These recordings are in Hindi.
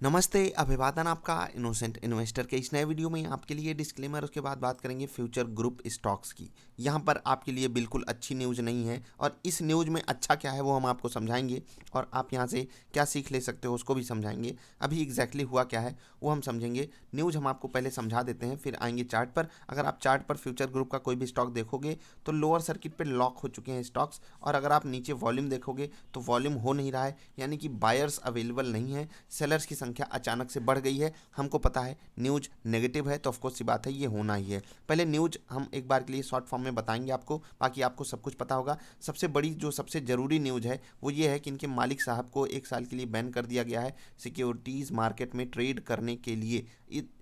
नमस्ते, अभिवादन आपका इनोसेंट इन्वेस्टर के इस नए वीडियो में आपके लिए डिस्क्लेमर, उसके बाद बात करेंगे फ्यूचर ग्रुप स्टॉक्स की। यहाँ पर आपके लिए बिल्कुल अच्छी न्यूज़ नहीं है और इस न्यूज़ में अच्छा क्या है वो हम आपको समझाएंगे और आप यहाँ से क्या सीख ले सकते हो उसको भी समझाएंगे। अभी एग्जैक्टली हुआ क्या है वो हम समझेंगे। न्यूज़ हम आपको पहले समझा देते हैं, फिर आएंगे चार्ट पर। अगर आप चार्ट पर फ्यूचर ग्रुप का कोई भी स्टॉक देखोगे तो लोअर सर्किट पर लॉक हो चुके हैं स्टॉक्स, और अगर आप नीचे वॉल्यूम देखोगे तो वॉल्यूम हो नहीं रहा है, यानी कि बायर्स अवेलेबल नहीं है, सेलर्स की संख्या अचानक से बढ़ गई है। हमको पता है न्यूज नेगेटिव है तो ऑफकोर्स सी बात है ये होना ही है। पहले न्यूज हम एक बार के लिए शॉर्ट फॉर्म में बताएंगे आपको, बाकी आपको सब कुछ पता होगा। सबसे बड़ी जो सबसे ज़रूरी न्यूज है वो ये है कि इनके मालिक साहब को 1 साल के लिए बैन कर दिया गया है सिक्योरिटीज़ मार्केट में ट्रेड करने के लिए।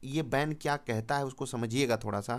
ये बैन क्या कहता है उसको समझिएगा थोड़ा सा।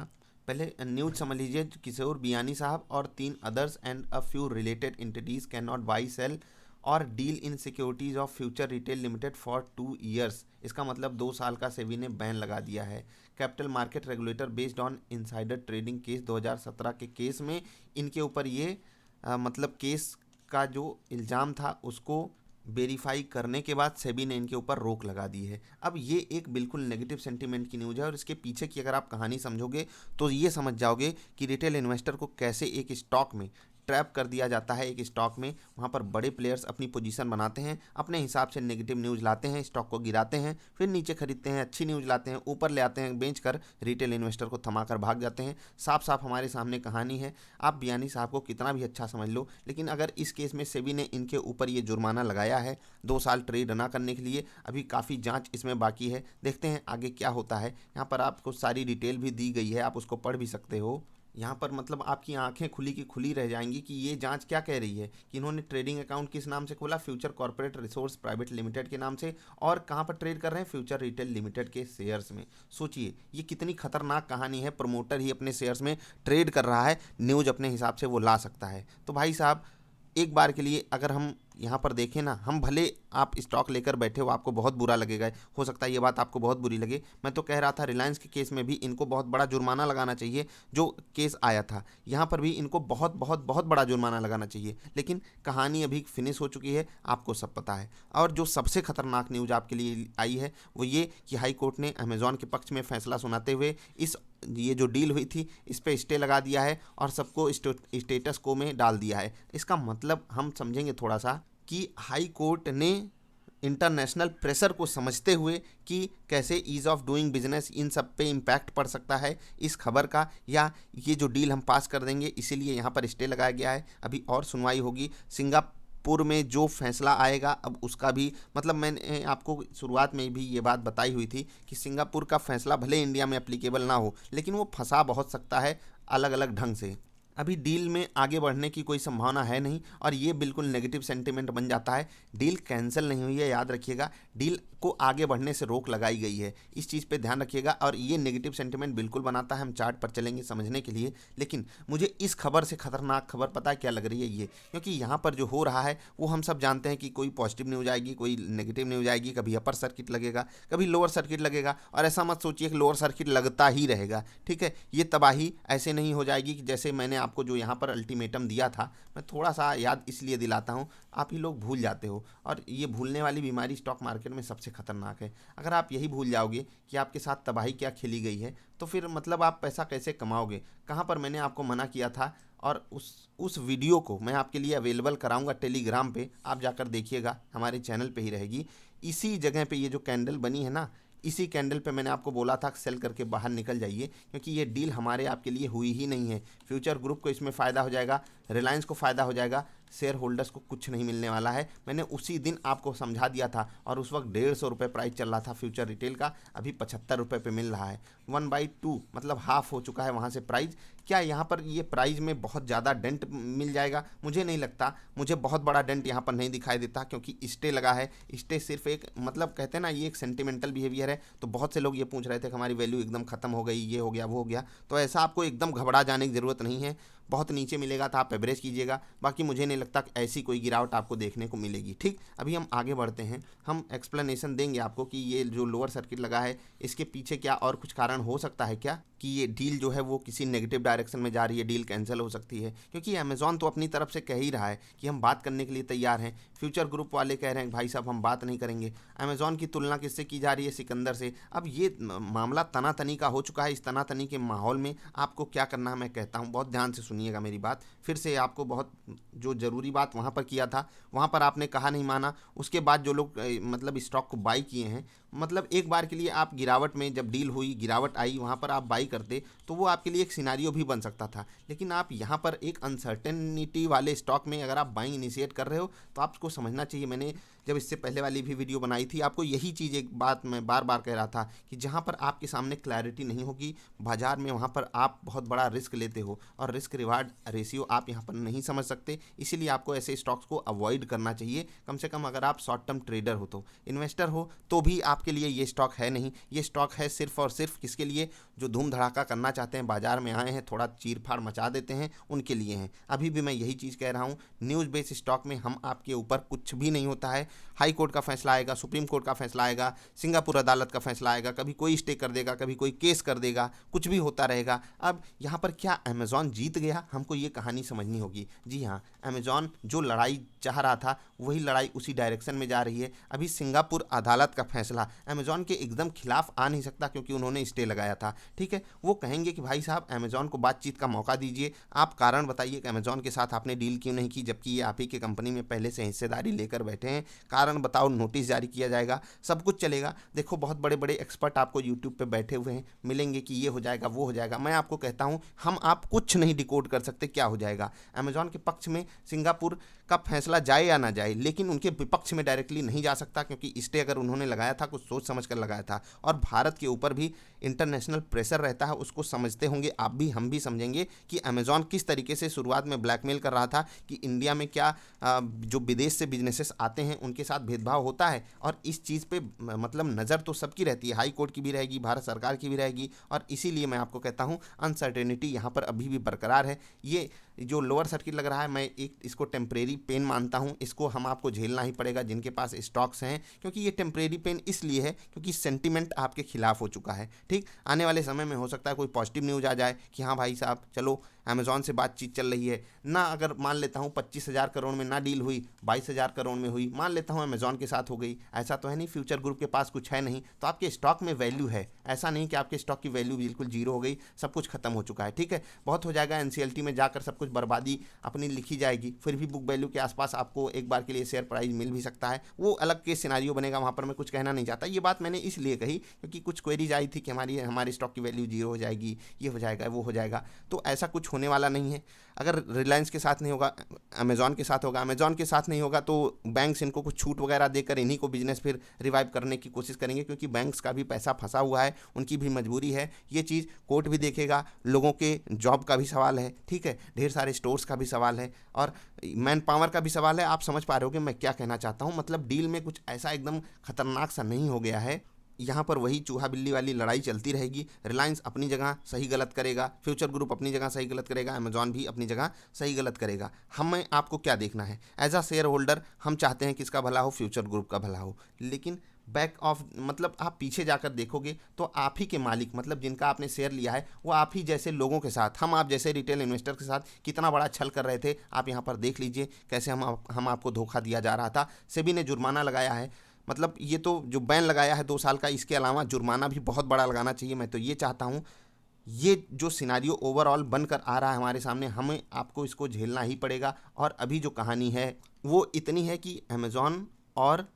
पहले न्यूज समझ लीजिए। किशोर बियानी साहब और 3 others and a few related entities can not buy sell और deal in securities of Future Retail Limited for 2 years. इसका मतलब 2 साल का सेबी ने बैन लगा दिया है। Capital market regulator based on insider trading case 2017 के केस में इनके ऊपर ये मतलब केस का जो इल्ज़ाम था उसको वेरीफाई करने के बाद सेबी ने इनके ऊपर रोक लगा दी है। अब ये एक बिल्कुल नेगेटिव सेंटीमेंट की न्यूज़ है और इसके पीछे की अगर आप कहानी समझोगे तो ये समझ जाओगे कि रिटेल इन्वेस्टर को कैसे एक स्टॉक में ट्रैप कर दिया जाता है। एक स्टॉक में वहाँ पर बड़े प्लेयर्स अपनी पोजीशन बनाते हैं, अपने हिसाब से नेगेटिव न्यूज़ लाते हैं, स्टॉक को गिराते हैं, फिर नीचे खरीदते हैं, अच्छी न्यूज़ लाते हैं, ऊपर ले आते हैं, बेच कर रिटेल इन्वेस्टर को थमा कर भाग जाते हैं। साफ साफ हमारे सामने कहानी है। आप बियानी साहब को कितना भी अच्छा समझ लो, लेकिन अगर इस केस में सेबी ने इनके ऊपर ये जुर्माना लगाया है 2 साल ट्रेड ना करने के लिए, अभी काफ़ी जाँच इसमें बाकी है। देखते हैं आगे क्या होता है। यहाँ पर आपको सारी डिटेल भी दी गई है, आप उसको पढ़ भी सकते हो। यहाँ पर मतलब आपकी आंखें खुली की खुली रह जाएंगी कि ये जांच क्या कह रही है कि इन्होंने ट्रेडिंग अकाउंट किस नाम से खोला, future corporate resource private limited के नाम से, और कहाँ पर ट्रेड कर रहे हैं, फ्यूचर रिटेल लिमिटेड के शेयर्स में। सोचिए ये कितनी खतरनाक कहानी है। प्रमोटर ही अपने शेयर्स में ट्रेड कर रहा है, न्यूज अपने हिसाब से वो ला सकता है। तो भाई साहब एक बार के लिए अगर हम यहाँ पर देखें ना, हम भले आप स्टॉक लेकर बैठे हो, आपको बहुत बुरा लगेगा, हो सकता है ये बात आपको बहुत बुरी लगे। मैं तो कह रहा था रिलायंस के केस में भी इनको बहुत बड़ा जुर्माना लगाना चाहिए। जो केस आया था यहाँ पर भी इनको बहुत बहुत बहुत बड़ा जुर्माना लगाना चाहिए, लेकिन कहानी अभी फिनिश हो चुकी है, आपको सब पता है। और जो सबसे खतरनाक न्यूज़ आपके लिए आई है वो ये कि हाई कोर्ट ने अमेजॉन के पक्ष में फैसला सुनाते हुए इस ये जो डील हुई थी इस पे स्टे लगा दिया है और सबको स्टेटस को में डाल दिया है। इसका मतलब हम समझेंगे थोड़ा सा कि हाई कोर्ट ने इंटरनेशनल प्रेशर को समझते हुए कि कैसे ease of doing business in सब पे इम्पैक्ट पड़ सकता है इस खबर का, या ये जो डील हम पास कर देंगे इसीलिए यहाँ पर स्टे लगाया गया है। अभी और सुनवाई होगी सिंगापुर में, जो फैसला आएगा अब उसका भी मतलब मैंने आपको शुरुआत में भी ये बात बताई हुई थी कि सिंगापुर का फैसला भले इंडिया में एप्लीकेबल ना हो, लेकिन वो फंसा बहुत सकता है अलग अलग ढंग से। अभी डील में आगे बढ़ने की कोई संभावना है नहीं और ये बिल्कुल नेगेटिव सेंटीमेंट बन जाता है। डील कैंसिल नहीं हुई है, याद रखिएगा, डील को आगे बढ़ने से रोक लगाई गई है, इस चीज़ पे ध्यान रखिएगा। और ये नेगेटिव सेंटीमेंट बिल्कुल बनाता है, हम चार्ट पर चलेंगे समझने के लिए। लेकिन मुझे इस खबर से खतरनाक खबर पता है क्या लग रही है ये, क्योंकि यहाँ पर जो हो रहा है वो हम सब जानते हैं कि कोई पॉजिटिव न्यूज आएगी, कोई नेगेटिव न्यूज आएगी, कभी अपर सर्किट लगेगा, कभी लोअर सर्किट लगेगा, और ऐसा मत सोचिए कि लोअर सर्किट लगता ही रहेगा, ठीक है। ये तबाही ऐसे नहीं हो जाएगी कि जैसे मैंने आपको जो यहाँ पर अल्टीमेटम दिया था, मैं थोड़ा सा याद इसलिए दिलाता हूँ, आप ही लोग भूल जाते हो, और ये भूलने वाली बीमारी स्टॉक मार्केट में सबसे खतरनाक है। अगर आप यही भूल जाओगे कि आपके साथ तबाही क्या खेली गई है तो फिर मतलब आप पैसा कैसे कमाओगे, कहाँ पर मैंने आपको मना किया था। और उस वीडियो को मैं आपके लिए अवेलेबल कराऊंगा टेलीग्राम पे, आप जाकर देखिएगा, हमारे चैनल पे ही रहेगी। इसी जगह पे ये जो कैंडल बनी है ना, इसी कैंडल पे मैंने आपको बोला था सेल करके बाहर निकल जाइए, क्योंकि ये डील हमारे आपके लिए हुई ही नहीं है। फ्यूचर ग्रुप को इसमें फ़ायदा हो जाएगा, रिलायंस को फ़ायदा हो जाएगा, शेयर होल्डर्स को कुछ नहीं मिलने वाला है। मैंने उसी दिन आपको समझा दिया था और उस वक्त 150 रुपये प्राइस चल रहा था फ्यूचर रिटेल का, अभी 75 रुपये पे मिल रहा है। 1/2 मतलब हाफ हो चुका है वहाँ से प्राइस। क्या यहाँ पर ये प्राइस में बहुत ज़्यादा डेंट मिल जाएगा? मुझे नहीं लगता, मुझे बहुत बड़ा डेंट यहाँ पर नहीं दिखाई देता, क्योंकि स्टे लगा है। स्टे सिर्फ एक मतलब कहते हैं ना, ये एक सेंटिमेंटल बिहेवियर है। तो बहुत से लोग ये पूछ रहे थे कि हमारी वैल्यू एकदम ख़त्म हो गई, ये हो गया वो हो गया, तो ऐसा आपको एकदम घबरा जाने की ज़रूरत नहीं है। बहुत नीचे मिलेगा तो आप एवरेज कीजिएगा, बाकी मुझे नहीं लगता कि ऐसी कोई गिरावट आपको देखने को मिलेगी। ठीक, अभी हम आगे बढ़ते हैं, हम एक्सप्लेनेशन देंगे आपको कि ये जो लोअर सर्किट लगा है इसके पीछे क्या और कुछ कारण हो सकता है क्या, कि ये डील जो है वो किसी नेगेटिव डायरेक्शन में जा रही है, डील कैंसिल हो सकती है। क्योंकि अमेजॉन तो अपनी तरफ से कह ही रहा है कि हम बात करने के लिए तैयार हैं, फ्यूचर ग्रुप वाले कह रहे हैं भाई साहब हम बात नहीं करेंगे। अमेजॉन की तुलना किससे की जा रही है? सिकंदर से। अब ये मामला तनातनी का हो चुका है। इस तनातनी के माहौल में आपको क्या करना है मैं कहता हूँ, बहुत ध्यान से सुनिएगा मेरी बात। फिर से आपको बहुत जो ज़रूरी बात वहाँ पर किया था, वहाँ पर आपने कहा नहीं माना। उसके बाद जो लोग मतलब स्टॉक को बाई किए हैं, मतलब एक बार के लिए आप गिरावट में, जब डील हुई गिरावट आई, वहाँ पर आप बाई करते तो वो आपके लिए एक सिनारियो भी बन सकता था। लेकिन आप यहाँ पर एक अनसर्टेनिटी वाले स्टॉक में अगर आप बाइंग इनिशिएट कर रहे हो तो आपको समझना चाहिए, मैंने जब इससे पहले वाली भी वीडियो बनाई थी आपको यही चीज़ एक बात मैं बार बार कह रहा था कि जहाँ पर आपके सामने क्लैरिटी नहीं होगी बाजार में, वहाँ पर आप बहुत बड़ा रिस्क लेते हो और रिस्क रिवार्ड रेशियो आप यहाँ पर नहीं समझ सकते। इसीलिए आपको ऐसे स्टॉक्स को अवॉइड करना चाहिए। कम से कम अगर आप शॉर्ट टर्म ट्रेडर हो, तो इन्वेस्टर हो तो भी आपके लिए ये स्टॉक है नहीं। ये स्टॉक है सिर्फ और सिर्फ किसके लिए? जो धूम धड़ाका करना चाहते हैं, बाजार में आए हैं, थोड़ा चीर फाड़ मचा देते हैं, उनके लिए हैं। अभी भी मैं यही चीज़ कह रहा हूँ, न्यूज़ बेस्ड स्टॉक में हम आपके ऊपर कुछ भी नहीं होता है। हाई कोर्ट का फैसला आएगा, सुप्रीम कोर्ट का फैसला आएगा, सिंगापुर अदालत का फैसला आएगा, कभी कोई स्टे कर देगा, कभी कोई केस कर देगा, कुछ भी होता रहेगा। अब यहाँ पर क्या अमेजॉन जीत गया? हमको ये कहानी समझनी होगी। जी हाँ, अमेजॉन जो लड़ाई चाह रहा था वही लड़ाई उसी डायरेक्शन में जा रही है। अभी सिंगापुर अदालत का फैसला अमेजॉन के एकदम खिलाफ आ नहीं सकता क्योंकि उन्होंने स्टे लगाया था। ठीक है, वो कहेंगे कि भाई साहब अमेजॉन को बातचीत का मौका दीजिए, आप कारण बताइए कि अमेजॉन के साथ आपने डील क्यों नहीं की, जबकि ये आप ही के कंपनी में पहले से हिस्सेदारी लेकर बैठे हैं। कारण बताओ, नोटिस जारी किया जाएगा, सब कुछ चलेगा। देखो बहुत बड़े बड़े एक्सपर्ट आपको यूट्यूब पे बैठे हुए हैं, मिलेंगे कि ये हो जाएगा वो हो जाएगा। मैं आपको कहता हूँ हम आप कुछ नहीं डिकोड कर सकते क्या हो जाएगा। अमेजॉन के पक्ष में सिंगापुर का फैसला जाए या ना जाए, लेकिन उनके विपक्ष में डायरेक्टली नहीं जा सकता क्योंकि स्टे अगर उन्होंने लगाया था कुछ सोच समझ कर लगाया था। और भारत के ऊपर भी इंटरनेशनल प्रेशर रहता है, उसको समझते होंगे आप भी, हम भी समझेंगे कि अमेजॉन किस तरीके से शुरुआत में ब्लैकमेल कर रहा था कि इंडिया में क्या जो विदेश से बिजनेसेस आते हैं उनके साथ भेदभाव होता है। और इस चीज़ पे मतलब नज़र तो सबकी रहती है, हाई कोर्ट की भी रहेगी, भारत सरकार की भी रहेगी। और इसीलिए मैं आपको कहता हूँ अनसर्टेनिटी यहाँ पर अभी भी बरकरार है। ये जो लोअर सर्किट लग रहा है, मैं एक इसको टेम्परेरी पेन मानता हूँ, इसको हम आपको झेलना ही पड़ेगा जिनके पास स्टॉक्स हैं। क्योंकि ये टेम्परेरी पेन इसलिए है क्योंकि सेंटिमेंट आपके खिलाफ हो चुका है। ठीक, आने वाले समय में हो सकता है कोई पॉजिटिव न्यूज़ आ जाए कि हाँ भाई साहब चलो अमेजॉन से बातचीत चल रही है ना, अगर मान लेता हूँ 25,000 करोड़ में ना डील हुई, 22,000 करोड़ में हुई, मान लेता हूँ अमेजॉन के साथ हो गई। ऐसा तो है नहीं, फ्यूचर ग्रुप के पास कुछ है नहीं, तो आपके स्टॉक में वैल्यू है। ऐसा नहीं कि आपके स्टॉक की वैल्यू बिल्कुल जीरो हो गई, सब कुछ खत्म हो चुका है। ठीक है, बहुत हो जाएगा, एनसीएलटी में जाकर सब कुछ बर्बादी अपनी लिखी जाएगी, फिर भी बुक वैल्यू के आसपास आपको एक बार के लिए शेयर प्राइस मिल भी सकता है। वो अलग के सिनारियो बनेगा, वहाँ पर मैं कुछ कहना नहीं चाहता। ये बात मैंने इसलिए कही क्योंकि कुछ क्वेरीज आई थी कि हमारे स्टॉक की वैल्यू जीरो हो जाएगी, ये हो जाएगा वो हो जाएगा, तो ऐसा कुछ होने वाला नहीं है। अगर रिलायंस के साथ नहीं होगा, अमेजॉन के साथ होगा, अमेजॉन के साथ नहीं होगा तो बैंक्स इनको कुछ छूट वगैरह देकर इन्हीं को बिजनेस फिर रिवाइव करने की कोशिश करेंगे, क्योंकि बैंक्स का भी पैसा फंसा हुआ है, उनकी भी मजबूरी है। ये चीज़ कोर्ट भी देखेगा, लोगों के जॉब का भी सवाल है, ठीक है, ढेर सारे स्टोर्स का भी सवाल है और मैन पावर का भी सवाल है। आप समझ पा रहे हो कि मैं क्या कहना चाहता हूँ। मतलब डील में कुछ ऐसा एकदम खतरनाक सा नहीं हो गया है। यहाँ पर वही चूहा बिल्ली वाली लड़ाई चलती रहेगी। रिलायंस अपनी जगह सही गलत करेगा, फ्यूचर ग्रुप अपनी जगह सही गलत करेगा, अमेजॉन भी अपनी जगह सही गलत करेगा। हमें आपको क्या देखना है एज अ शेयर होल्डर? हम चाहते हैं किसका भला हो? फ्यूचर ग्रुप का भला हो। लेकिन बैक ऑफ मतलब आप पीछे जाकर देखोगे तो आप ही के मालिक, मतलब जिनका आपने शेयर लिया है, वो आप ही जैसे लोगों के साथ, हम आप जैसे रिटेल इन्वेस्टर के साथ कितना बड़ा छल कर रहे थे। आप यहाँ पर देख लीजिए कैसे हम आपको धोखा दिया जा रहा था। सेबी ने जुर्माना लगाया है, मतलब ये तो जो बैन लगाया है 2 साल का, इसके अलावा जुर्माना भी बहुत बड़ा लगाना चाहिए। मैं तो ये चाहता हूँ, ये जो सिनारियो ओवरऑल बनकर आ रहा है हमारे सामने, हमें आपको इसको झेलना ही पड़ेगा। और अभी जो कहानी है वो इतनी है कि अमेजॉन और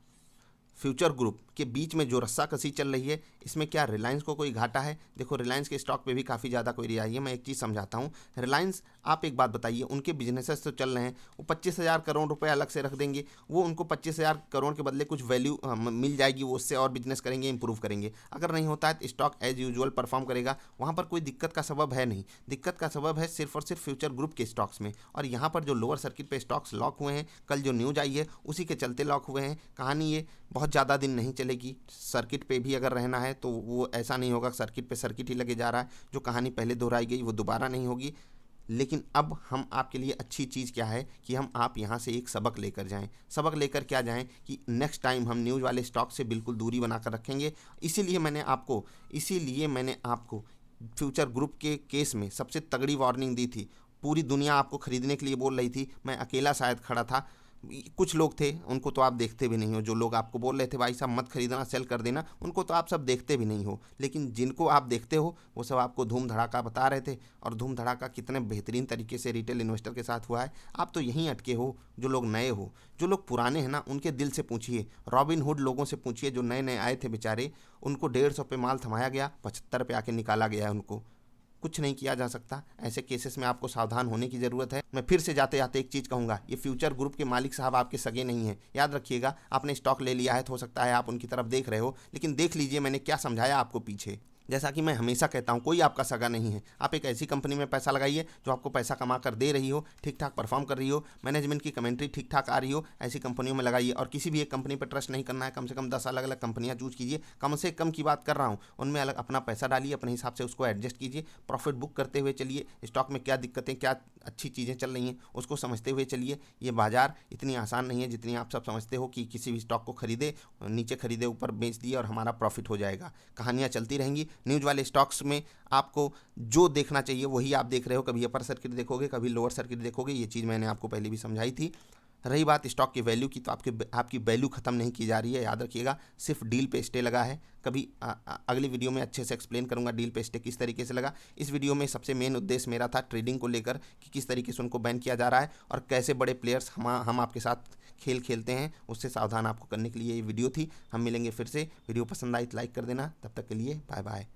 फ्यूचर ग्रुप के बीच में जो रस्साकसी चल रही है, इसमें क्या रिलायंस को कोई घाटा है? देखो रिलायंस के स्टॉक पे भी काफ़ी ज़्यादा क्वेरी आई है। मैं एक चीज़ समझाता हूँ। रिलायंस, आप एक बात बताइए, उनके बिजनेसेस तो चल रहे हैं, वो 25,000 करोड़ रुपए अलग से रख देंगे, वो उनको 25,000 करोड़ के बदले कुछ वैल्यू मिल जाएगी, वो उससे और बिजनेस करेंगे, इंप्रूव करेंगे। अगर नहीं होता है तो स्टॉक एज यूजुअल परफॉर्म करेगा, वहाँ पर कोई दिक्कत का सबब है नहीं। दिक्कत का सबब है सिर्फ और सिर्फ फ्यूचर ग्रुप के स्टॉक्स में। और यहाँ पर जो लोअर सर्किट पे स्टॉक्स लॉक हुए हैं, कल जो न्यूज़ आई है उसी के चलते लॉक हुए हैं। कहानी ये बहुत ज़्यादा दिन नहीं चलेगी। सर्किट पे भी अगर रहना है तो वो ऐसा नहीं होगा सर्किट पे सर्किट ही लगे जा रहा है। जो कहानी पहले दोहराई गई वो दोबारा नहीं होगी। लेकिन अब हम आपके लिए अच्छी चीज़ क्या है कि हम आप यहाँ से एक सबक लेकर जाएं। सबक लेकर क्या जाएं कि नेक्स्ट टाइम हम न्यूज़ वाले स्टॉक से बिल्कुल दूरी बनाकर रखेंगे। इसीलिए मैंने आपको फ्यूचर ग्रुप के केस में सबसे तगड़ी वार्निंग दी थी। पूरी दुनिया आपको खरीदने के लिए बोल रही थी, मैं अकेला शायद खड़ा था। कुछ लोग थे, उनको तो आप देखते भी नहीं हो। जो लोग आपको बोल रहे थे भाई साहब मत खरीदना, सेल कर देना, उनको तो आप सब देखते भी नहीं हो। लेकिन जिनको आप देखते हो वो सब आपको धूम धड़ाका बता रहे थे, और धूम धड़ाका कितने बेहतरीन तरीके से रिटेल इन्वेस्टर के साथ हुआ है। आप तो यहीं अटके हो जो लोग नए हो। जो लोग पुराने हैं ना, उनके दिल से पूछिए, रॉबिन हुड लोगों से पूछिए जो नए नए आए थे बेचारे, उनको 150 पे माल थमाया गया, 75 पे आके निकाला गया है उनको। कुछ नहीं किया जा सकता। ऐसे केसेस में आपको सावधान होने की ज़रूरत है। मैं फिर से जाते जाते एक चीज़ कहूँगा, ये फ्यूचर ग्रुप के मालिक साहब आपके सगे नहीं हैं। याद रखिएगा, आपने स्टॉक ले लिया है तो हो सकता है आप उनकी तरफ देख रहे हो, लेकिन देख लीजिए मैंने क्या समझाया आपको पीछे। जैसा कि मैं हमेशा कहता हूँ, कोई आपका सगा नहीं है। आप एक ऐसी कंपनी में पैसा लगाइए जो आपको पैसा कमा कर दे रही हो, ठीक ठाक परफॉर्म कर रही हो, मैनेजमेंट की कमेंट्री ठीक ठाक आ रही हो, ऐसी कंपनियों में लगाइए। और किसी भी एक कंपनी पर ट्रस्ट नहीं करना है, कम से कम 10 अलग अलग कंपनियां चूज कीजिए। कम से कम की बात कर रहा हूँ, उनमें अलग अपना पैसा डालिए, अपने हिसाब से उसको एडजस्ट कीजिए, प्रॉफिट बुक करते हुए चलिए। स्टॉक में क्या दिक्कतें, क्या अच्छी चीज़ें चल रही हैं उसको समझते हुए चलिए। ये बाजार इतनी आसान नहीं है जितनी आप सब समझते हो कि किसी भी स्टॉक को खरीदे, नीचे खरीदे, ऊपर बेच दिए और हमारा प्रॉफिट हो जाएगा। कहानियाँ चलती रहेंगी। न्यूज़ वाले स्टॉक्स में आपको जो देखना चाहिए वही आप देख रहे हो। कभी अपर सर्किट देखोगे, कभी लोअर सर्किट देखोगे। ये चीज़ मैंने आपको पहले भी समझाई थी। रही बात स्टॉक की वैल्यू की, तो आपकी वैल्यू ख़त्म नहीं की जा रही है, याद रखिएगा। सिर्फ डील पे स्टे लगा है। कभी अगली वीडियो में अच्छे से एक्सप्लेन करूंगा डील पे स्टे किस तरीके से लगा। इस वीडियो में सबसे मेन उद्देश्य मेरा था ट्रेडिंग को लेकर कि किस तरीके से उनको बैन किया जा रहा है और कैसे बड़े प्लेयर्स हम आपके साथ खेल खेलते हैं, उससे सावधान आपको करने के लिए ये वीडियो थी। हम मिलेंगे फिर से। वीडियो पसंद आई तो लाइक कर देना। तब तक के लिए बाय बाय।